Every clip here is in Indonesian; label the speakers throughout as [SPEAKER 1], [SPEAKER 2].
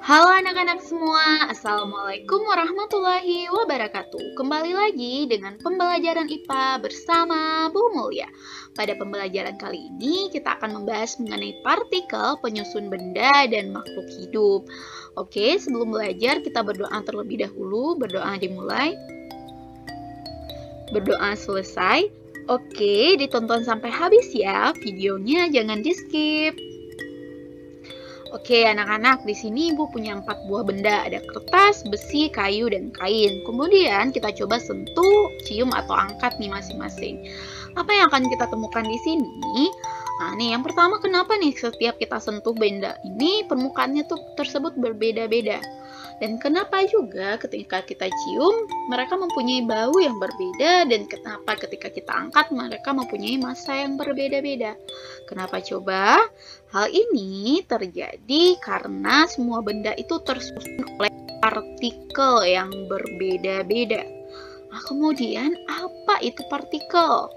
[SPEAKER 1] Halo anak-anak semua, Assalamualaikum warahmatullahi wabarakatuh. Kembali lagi dengan pembelajaran IPA bersama Bu Mulia. Pada pembelajaran kali ini kita akan membahas mengenai partikel, penyusun benda, dan makhluk hidup. Oke, sebelum belajar kita berdoa terlebih dahulu. Berdoa dimulai. Berdoa selesai. Oke, ditonton sampai habis ya videonya, jangan di-skip. Oke, anak-anak, di sini Ibu punya 4 buah benda. Ada kertas, besi, kayu, dan kain. Kemudian kita coba sentuh, cium, atau angkat nih masing-masing. Apa yang akan kita temukan di sini? Nah, nih yang pertama, kenapa nih setiap kita sentuh benda ini permukaannya tuh tersebut berbeda-beda? Dan kenapa juga ketika kita cium, mereka mempunyai bau yang berbeda, dan kenapa ketika kita angkat, mereka mempunyai massa yang berbeda-beda? Kenapa coba? Hal ini terjadi karena semua benda itu tersusun oleh partikel yang berbeda-beda. Nah, kemudian apa itu partikel?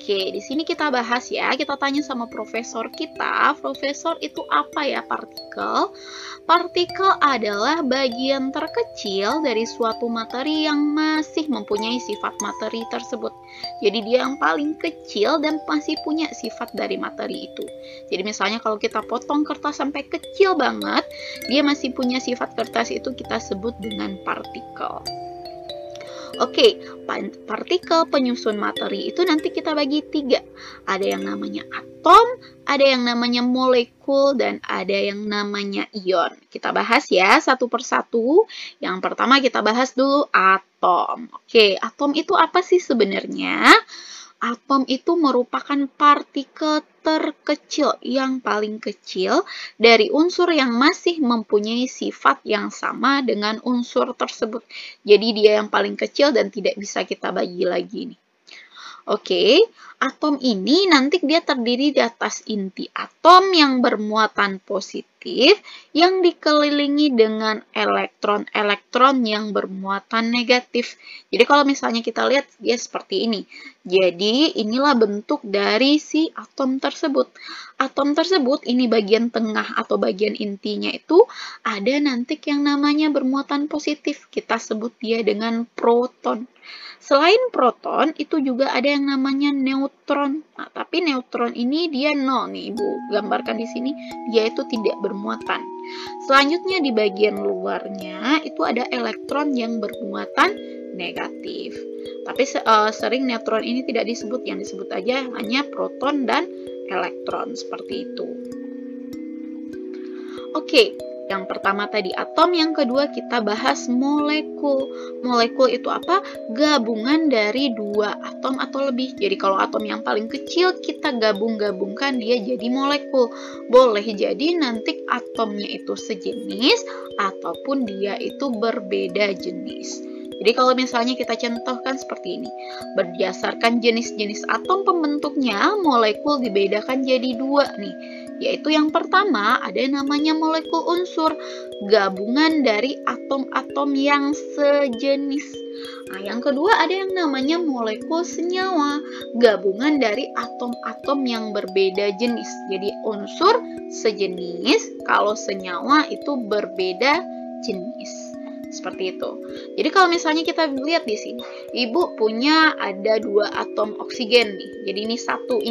[SPEAKER 1] Oke, di sini kita bahas ya. Kita tanya sama profesor kita. Profesor, itu apa ya partikel? Partikel adalah bagian terkecil dari suatu materi yang masih mempunyai sifat materi tersebut. Jadi dia yang paling kecil dan masih punya sifat dari materi itu. Jadi misalnya kalau kita potong kertas sampai kecil banget, dia masih punya sifat kertas itu kita sebut dengan partikel. Oke, partikel penyusun materi itu nanti kita bagi 3. Ada yang namanya atom, ada yang namanya molekul, dan ada yang namanya ion. Kita bahas ya satu persatu. Yang pertama kita bahas dulu atom. Oke, atom itu apa sih sebenarnya? Atom itu merupakan partikel terkecil yang paling kecil dari unsur yang masih mempunyai sifat yang sama dengan unsur tersebut. Jadi dia yang paling kecil dan tidak bisa kita bagi lagi nih. Oke, atom ini nanti dia terdiri di atas inti atom yang bermuatan positif yang dikelilingi dengan elektron-elektron yang bermuatan negatif. Jadi kalau misalnya kita lihat dia seperti ini. Jadi inilah bentuk dari si atom tersebut. Atom tersebut ini bagian tengah atau bagian intinya itu ada nanti yang namanya bermuatan positif. Kita sebut dia dengan proton. Selain proton, itu juga ada yang namanya neutron. Nah, tapi neutron ini dia nol nih, Ibu gambarkan di sini, dia itu tidak bermuatan. Selanjutnya di bagian luarnya itu ada elektron yang bermuatan negatif. Tapi sering neutron ini tidak disebut, yang disebut aja hanya proton dan elektron seperti itu. Oke. Yang pertama tadi atom, yang kedua kita bahas molekul. Molekul itu apa? Gabungan dari 2 atom atau lebih. Jadi kalau atom yang paling kecil kita gabung-gabungkan dia jadi molekul. Boleh jadi nanti atomnya itu sejenis ataupun dia itu berbeda jenis. Jadi kalau misalnya kita contohkan seperti ini. Berdasarkan jenis-jenis atom pembentuknya, molekul dibedakan jadi 2 nih. Yaitu yang pertama ada yang namanya molekul unsur, gabungan dari atom-atom yang sejenis. Nah, yang kedua ada yang namanya molekul senyawa, gabungan dari atom-atom yang berbeda jenis. Jadi unsur sejenis, kalau senyawa itu berbeda jenis. Seperti itu. Jadi kalau misalnya kita lihat di sini, Ibu punya ada 2 atom oksigen nih. Jadi ini satu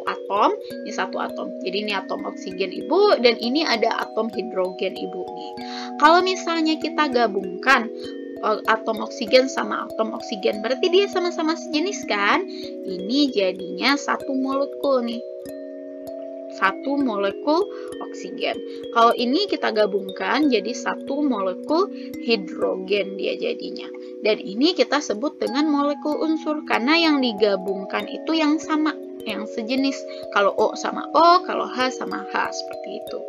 [SPEAKER 1] atom, ini satu atom. Jadi ini atom oksigen Ibu dan ini ada atom hidrogen Ibu nih. Kalau misalnya kita gabungkan atom oksigen sama atom oksigen, berarti dia sama-sama sejenis kan? Ini jadinya satu molekul nih. Satu molekul oksigen. Kalau ini kita gabungkan jadi satu molekul hidrogen dia jadinya. Dan ini kita sebut dengan molekul unsur karena yang digabungkan itu yang sama, yang sejenis. Kalau O sama O, kalau H sama H, seperti itu.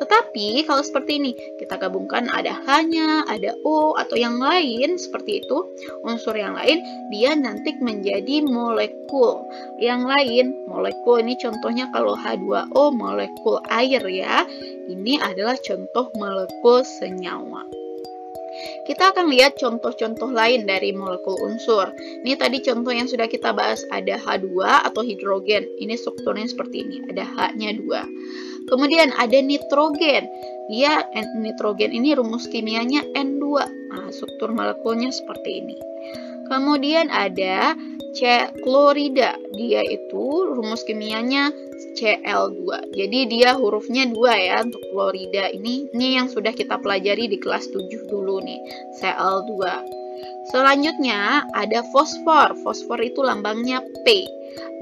[SPEAKER 1] Tetapi kalau seperti ini, kita gabungkan ada H-nya, ada O, atau yang lain, seperti itu, unsur yang lain, dia nanti menjadi molekul. Yang lain, molekul ini contohnya kalau H2O, molekul air ya. Ini adalah contoh molekul senyawa. Kita akan lihat contoh-contoh lain dari molekul unsur. Ini tadi contoh yang sudah kita bahas, ada H2 atau hidrogen. Ini strukturnya seperti ini, ada H-nya 2. Kemudian ada nitrogen. Nitrogen ini rumus kimianya N2. Nah, struktur molekulnya seperti ini. Kemudian ada klorida. Dia itu rumus kimianya Cl2. Jadi dia hurufnya 2 ya untuk klorida ini. Ini yang sudah kita pelajari di kelas 7 dulu nih, Cl2. Selanjutnya ada fosfor. Fosfor itu lambangnya P.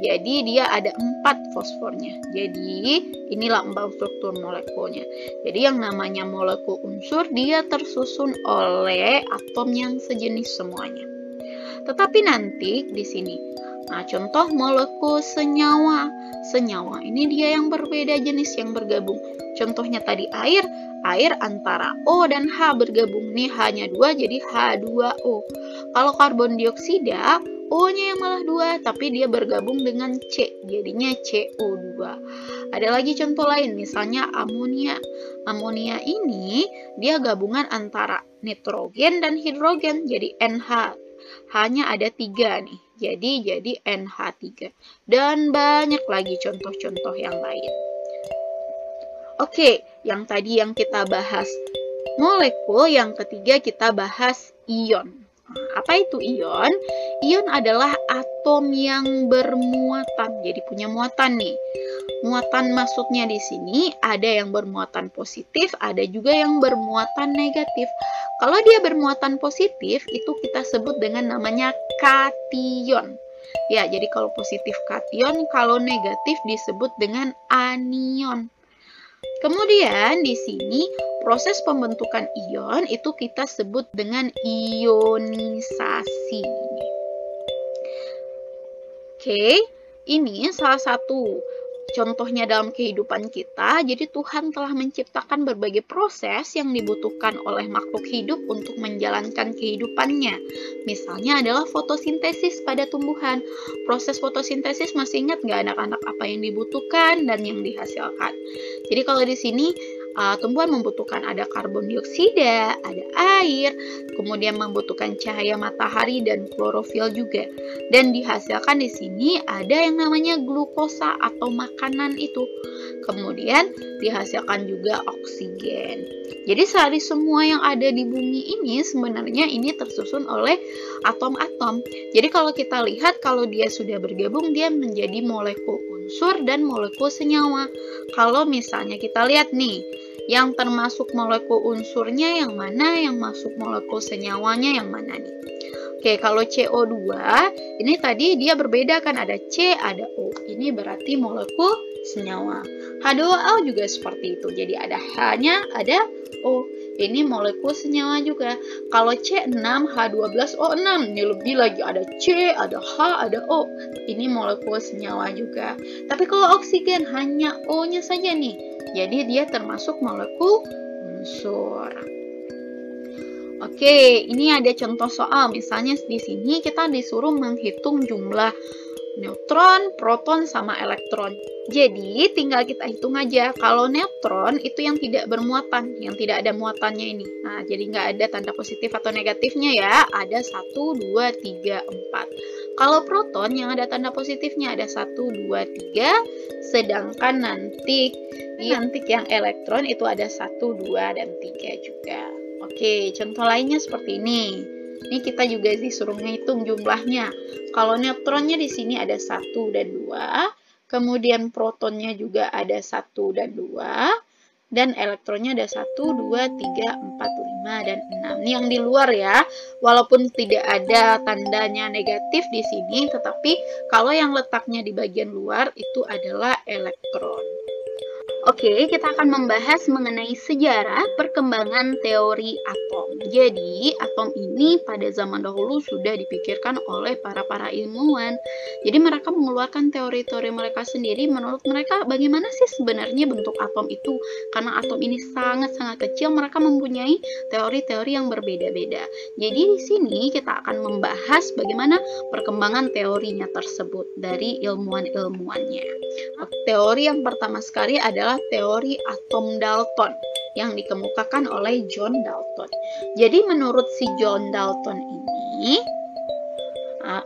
[SPEAKER 1] Jadi dia ada 4 fosfornya. Jadi ini lambang struktur molekulnya. Jadi yang namanya molekul unsur dia tersusun oleh atom yang sejenis semuanya. Tetapi nanti di sini, nah contoh molekul senyawa. Senyawa ini dia yang berbeda jenis yang bergabung. Contohnya tadi air antara O dan H bergabung. Nih hanya 2 jadi H2O. Kalau karbon dioksida, O-nya yang malah 2, tapi dia bergabung dengan C, jadinya CO2. Ada lagi contoh lain, misalnya amonia. Amonia ini dia gabungan antara nitrogen dan hidrogen, jadi NH. Hanya ada 3 nih, jadi NH3. Dan banyak lagi contoh-contoh yang lain. Oke, yang tadi yang kita bahas molekul, yang ketiga kita bahas ion. Apa itu ion? Ion adalah atom yang bermuatan. Jadi punya muatan nih. Muatan maksudnya di sini ada yang bermuatan positif, ada juga yang bermuatan negatif. Kalau dia bermuatan positif itu kita sebut dengan namanya kation. Ya, jadi kalau positif kation, kalau negatif disebut dengan anion. Kemudian di sini proses pembentukan ion itu kita sebut dengan ionisasi. Oke, ini salah satu contohnya dalam kehidupan kita. Jadi Tuhan telah menciptakan berbagai proses yang dibutuhkan oleh makhluk hidup untuk menjalankan kehidupannya. Misalnya adalah fotosintesis pada tumbuhan. Proses fotosintesis masih ingat nggak anak-anak apa yang dibutuhkan dan yang dihasilkan? Jadi kalau di sini tumbuhan membutuhkan ada karbon dioksida, ada air, kemudian membutuhkan cahaya matahari dan klorofil juga. Dan dihasilkan di sini ada yang namanya glukosa atau makanan itu. Kemudian dihasilkan juga oksigen. Jadi dari semua yang ada di bumi ini sebenarnya ini tersusun oleh atom-atom. Jadi kalau kita lihat kalau dia sudah bergabung dia menjadi molekul unsur dan molekul senyawa. Kalau misalnya kita lihat nih, yang termasuk molekul unsurnya yang mana, yang masuk molekul senyawanya yang mana nih? Oke, kalau CO2 ini tadi dia berbeda kan, ada C, ada O. Ini berarti molekul senyawa. H2O juga seperti itu. Jadi ada H-nya, ada O. Ini molekul senyawa juga. Kalau C6, H12O6. Ini lebih lagi, ada C, ada H, ada O. Ini molekul senyawa juga. Tapi kalau oksigen hanya O-nya saja nih. Jadi dia termasuk molekul unsur. Oke, ini ada contoh soal. Misalnya di sini kita disuruh menghitung jumlah neutron, proton, sama elektron. Jadi tinggal kita hitung aja. Kalau neutron itu yang tidak bermuatan, yang tidak ada muatannya ini. Nah, jadi nggak ada tanda positif atau negatifnya ya. Ada 1, 2, 3, 4. Kalau proton yang ada tanda positifnya ada 1, 2, 3. Sedangkan nanti yang elektron itu ada 1, 2, dan 3 juga. Oke, contoh lainnya seperti ini. Ini kita juga disuruh menghitung jumlahnya. Kalau neutronnya di sini ada 1 dan 2. Kemudian protonnya juga ada 1 dan 2. Dan elektronnya ada 1, 2, 3, 4, 5, dan 6. Ini yang di luar ya. Walaupun tidak ada tandanya negatif di sini, tetapi kalau yang letaknya di bagian luar itu adalah elektron. Oke, kita akan membahas mengenai sejarah perkembangan teori atom. Jadi, atom ini pada zaman dahulu sudah dipikirkan oleh para ilmuwan. Jadi, mereka mengeluarkan teori-teori mereka sendiri. Menurut mereka, bagaimana sih sebenarnya bentuk atom itu? Karena atom ini sangat-sangat kecil, mereka mempunyai teori-teori yang berbeda-beda. Jadi, di sini kita akan membahas bagaimana perkembangan teorinya tersebut dari ilmuwan-ilmuwannya. Teori yang pertama sekali adalah teori atom Dalton yang dikemukakan oleh John Dalton. Jadi menurut si John Dalton ini,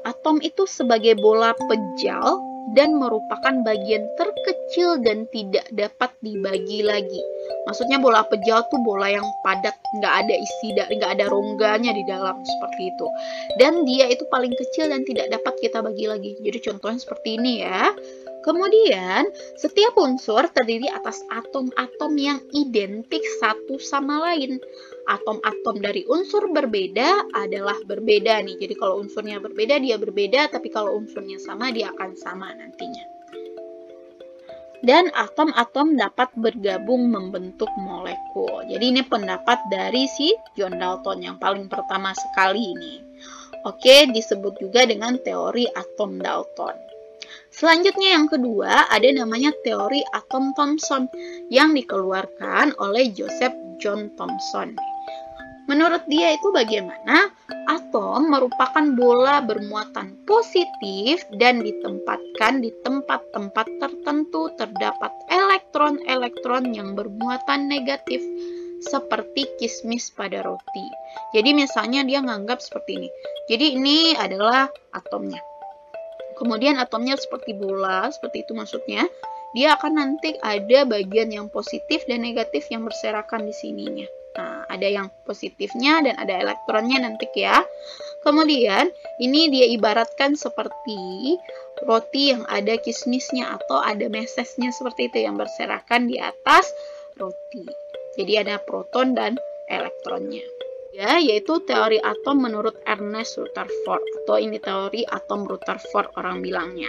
[SPEAKER 1] atom itu sebagai bola pejal dan merupakan bagian terkecil dan tidak dapat dibagi lagi. Maksudnya bola pejal tuh bola yang padat, nggak ada isi, nggak ada rongganya di dalam, seperti itu. Dan dia itu paling kecil dan tidak dapat kita bagi lagi. Jadi contohnya seperti ini ya. Kemudian, setiap unsur terdiri atas atom-atom yang identik satu sama lain. Atom-atom dari unsur berbeda adalah berbeda nih. Jadi kalau unsurnya berbeda, dia berbeda. Tapi kalau unsurnya sama, dia akan sama nantinya. Dan atom-atom dapat bergabung membentuk molekul. Jadi ini pendapat dari si John Dalton yang paling pertama sekali ini. Oke, disebut juga dengan teori atom Dalton. Selanjutnya yang kedua ada namanya teori atom Thomson yang dikeluarkan oleh Joseph John Thomson. Menurut dia itu bagaimana atom merupakan bola bermuatan positif dan ditempatkan di tempat-tempat tertentu terdapat elektron-elektron yang bermuatan negatif seperti kismis pada roti. Jadi misalnya dia nganggap seperti ini. Jadi ini adalah atomnya. Kemudian atomnya seperti bola, seperti itu maksudnya. Dia akan nanti ada bagian yang positif dan negatif yang berserakan di sininya. Nah, ada yang positifnya dan ada elektronnya nanti ya. Kemudian, ini dia ibaratkan seperti roti yang ada kismisnya atau ada mesesnya seperti itu yang berserakan di atas roti. Jadi ada proton dan elektronnya. Ya, yaitu teori atom menurut Ernest Rutherford, atau ini teori atom Rutherford orang bilangnya.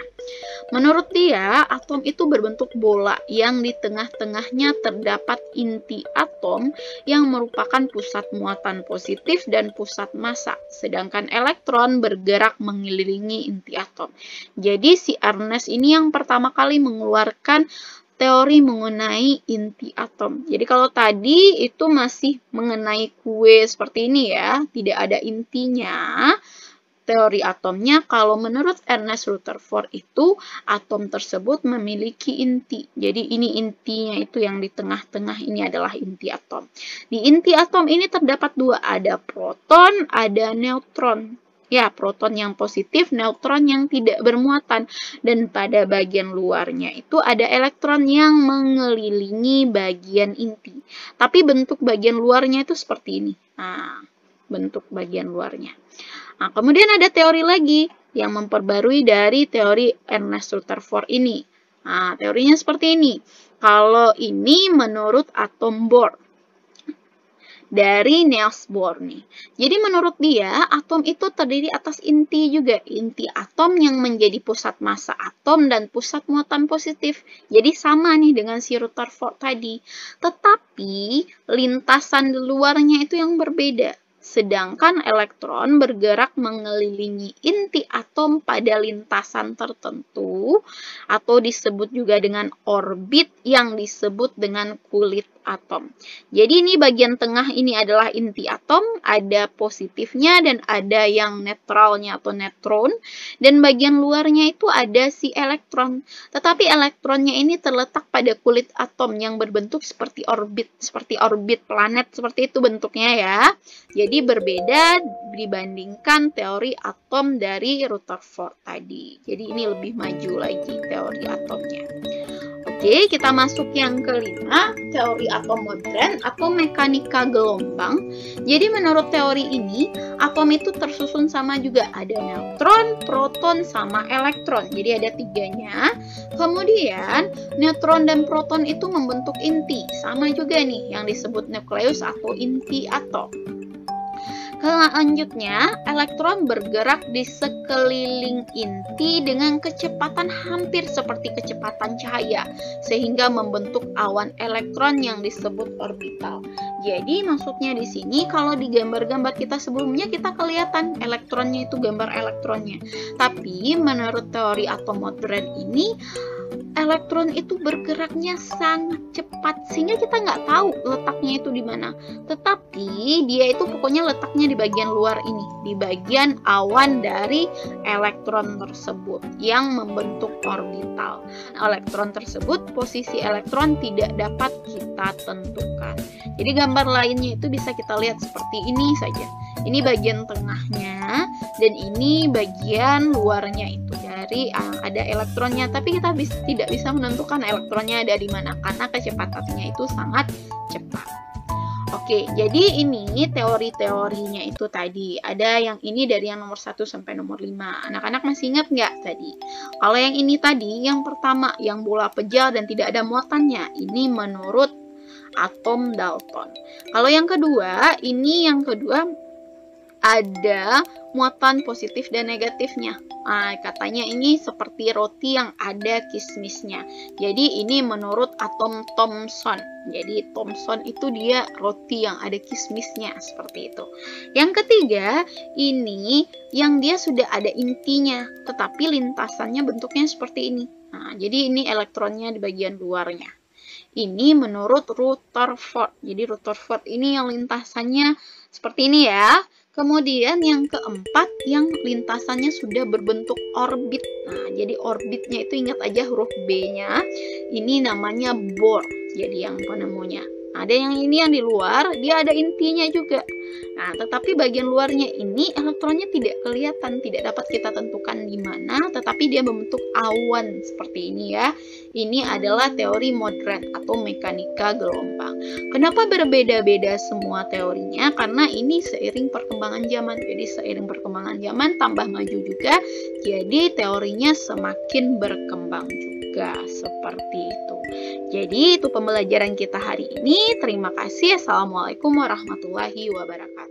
[SPEAKER 1] Menurut dia, atom itu berbentuk bola yang di tengah-tengahnya terdapat inti atom yang merupakan pusat muatan positif dan pusat massa, sedangkan elektron bergerak mengelilingi inti atom. Jadi si Ernest ini yang pertama kali mengeluarkan teori mengenai inti atom. Jadi kalau tadi itu masih mengenai kue seperti ini ya, tidak ada intinya teori atomnya. Kalau menurut Ernest Rutherford itu atom tersebut memiliki inti. Jadi ini intinya itu yang di tengah-tengah ini adalah inti atom. Di inti atom ini terdapat dua, ada proton, ada neutron. Ya, proton yang positif, neutron yang tidak bermuatan. Dan pada bagian luarnya itu ada elektron yang mengelilingi bagian inti. Tapi bentuk bagian luarnya itu seperti ini. Nah, bentuk bagian luarnya. Nah, kemudian ada teori lagi yang memperbarui dari teori Ernest Rutherford ini. Nah, teorinya seperti ini. Kalau ini menurut atom Bohr dari Niels Bohr nih. Jadi menurut dia, atom itu terdiri atas inti juga. Inti atom yang menjadi pusat massa atom dan pusat muatan positif. Jadi sama nih dengan si Rutherford tadi. Tetapi lintasan di luarnya itu yang berbeda. Sedangkan elektron bergerak mengelilingi inti atom pada lintasan tertentu atau disebut juga dengan orbit yang disebut dengan kulit atom. Jadi ini bagian tengah ini adalah inti atom, ada positifnya dan ada yang netralnya atau neutron, dan bagian luarnya itu ada si elektron. Tetapi elektronnya ini terletak pada kulit atom yang berbentuk seperti orbit planet, seperti itu bentuknya ya. Jadi berbeda dibandingkan teori atom dari Rutherford tadi. Jadi ini lebih maju lagi teori atomnya. Oke, kita masuk yang kelima, teori atom modern atau mekanika gelombang. Jadi menurut teori ini, atom itu tersusun sama juga. Ada neutron, proton, sama elektron. Jadi ada tiganya. Kemudian, neutron dan proton itu membentuk inti. Sama juga nih, yang disebut nukleus atau inti atom. Selanjutnya, elektron bergerak di sekeliling inti dengan kecepatan hampir seperti kecepatan cahaya, sehingga membentuk awan elektron yang disebut orbital. Jadi, maksudnya di sini, kalau di gambar-gambar kita sebelumnya, kita kelihatan elektronnya itu gambar elektronnya. Tapi, menurut teori atom modern ini, elektron itu bergeraknya sangat cepat sehingga kita nggak tahu letaknya itu di mana. Tetapi dia itu pokoknya letaknya di bagian luar ini, di bagian awan dari elektron tersebut yang membentuk orbital. Elektron tersebut, posisi elektron tidak dapat kita tentukan. Jadi gambar lainnya itu bisa kita lihat seperti ini saja. Ini bagian tengahnya dan ini bagian luarnya itu. dari ada elektronnya, tapi kita tidak bisa menentukan elektronnya dari mana karena kecepatannya itu sangat cepat. Oke, jadi ini teori-teorinya itu tadi. Ada yang ini dari yang nomor 1 sampai nomor 5. Anak-anak masih ingat nggak tadi? Kalau yang ini tadi, yang pertama, yang bola pejal dan tidak ada muatannya. Ini menurut atom Dalton. Kalau yang kedua, ada muatan positif dan negatifnya. Katanya ini seperti roti yang ada kismisnya. Jadi ini menurut atom Thomson. Jadi Thomson itu dia roti yang ada kismisnya, seperti itu. Yang ketiga, ini yang dia sudah ada intinya, tetapi lintasannya bentuknya seperti ini. Jadi ini elektronnya di bagian luarnya. Ini menurut Rutherford. Jadi Rutherford ini yang lintasannya seperti ini ya. Kemudian yang keempat, yang lintasannya sudah berbentuk orbit. Jadi orbitnya itu ingat aja huruf B-nya. Ini namanya Bohr. Jadi yang penemunya. Ada yang ini yang di luar, dia ada intinya juga. Tetapi bagian luarnya ini elektronnya tidak kelihatan, tidak dapat kita tentukan di mana, tetapi dia membentuk awan seperti ini ya. Ini adalah teori modern atau mekanika gelombang. Kenapa berbeda-beda semua teorinya? Karena ini seiring perkembangan zaman. Jadi seiring perkembangan zaman tambah maju juga, jadi teorinya semakin berkembang juga seperti itu. Jadi itu pembelajaran kita hari ini. Terima kasih. Assalamualaikum warahmatullahi wabarakatuh.